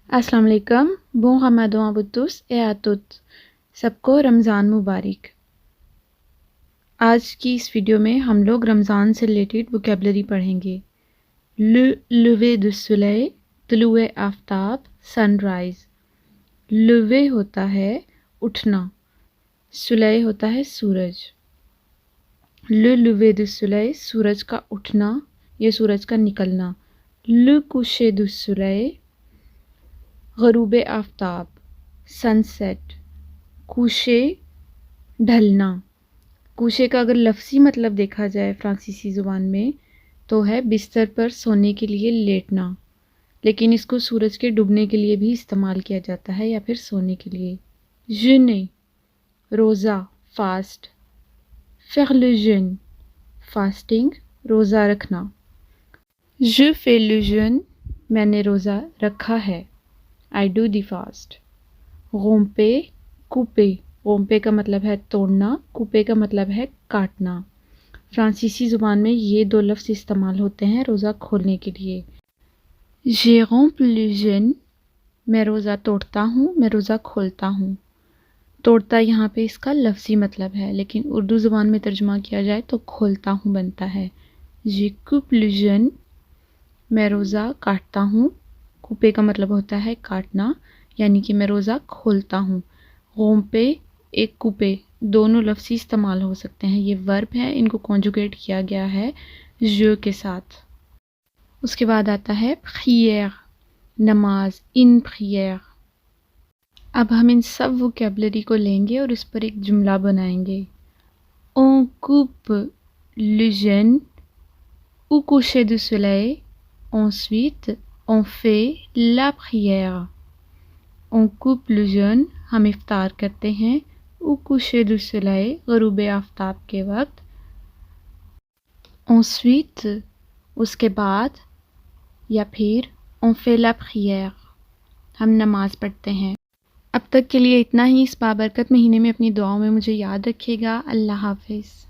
السلام علیکم. Bon Ramadan à vous tous et à toutes. سب کو رمضان مبارک. آج کی اس ویڈیو میں ہم لوگ رمضان سے ریلیٹڈ ووکیبلری پڑھیں گے. Le lever du soleil, طلوع آفتاب, سن رائز. lever ہوتا ہے اٹھنا, soleil ہوتا ہے سورج. Le lever du soleil, سورج کا اٹھنا یا سورج کا نکلنا. Le coucher du soleil, غروب آفتاب, سن سیٹ. کوشے ڈھلنا. کوشے کا اگر لفظی مطلب دیکھا جائے فرانسیسی زبان میں تو ہے بستر پر سونے کے لیے لیٹنا، لیکن اس کو سورج کے ڈوبنے کے لیے بھی استعمال کیا جاتا ہے یا پھر سونے کے لیے. jeûner روزہ، fast. faire le jeûne fasting, روزہ رکھنا. je fais le jeûne میں نے روزہ رکھا ہے. I do the fast. غونپے، کوپے. غونپے کا مطلب ہے توڑنا، کوپے کا مطلب ہے کاٹنا. فرانسیسی زبان میں یہ دو لفظ استعمال ہوتے ہیں روزہ کھولنے کے لیے. je romps le jeûne میں روزہ توڑتا ہوں، میں روزہ کھولتا ہوں. توڑتا یہاں پہ اس کا لفظی مطلب ہے، لیکن اردو زبان میں ترجمہ کیا جائے تو کھولتا ہوں بنتا ہے. je coupe le jeûne میں روزہ کاٹتا ہوں. کوپے کا مطلب ہوتا ہے کاٹنا، یعنی کہ میں روزہ کھولتا ہوں. غونپے ایک کوپے دونوں لفظی استعمال ہو سکتے ہیں. یہ ورب ہے، ان کو کنجوگیٹ کیا گیا ہے جو کے ساتھ. اس کے بعد آتا ہے prière نماز، ان prière. اب ہم ان سب ووکیبلری کو لیں گے اور اس پر ایک جملہ بنائیں گے. on coupe le jeûne au coucher du soleil, ensuite on fait la prière. on coupe le jeûne ہم افطار کرتے ہیں au coucher du soleil غروب آفتاب کے وقت. ensuite اس کے بعد یا پھر on fait la prière ہم نماز پڑھتے ہیں. اب تک کے لیے اتنا ہی. اس بابرکت مہینے میں اپنی دعاؤں میں مجھے یاد رکھیے گا. اللہ حافظ.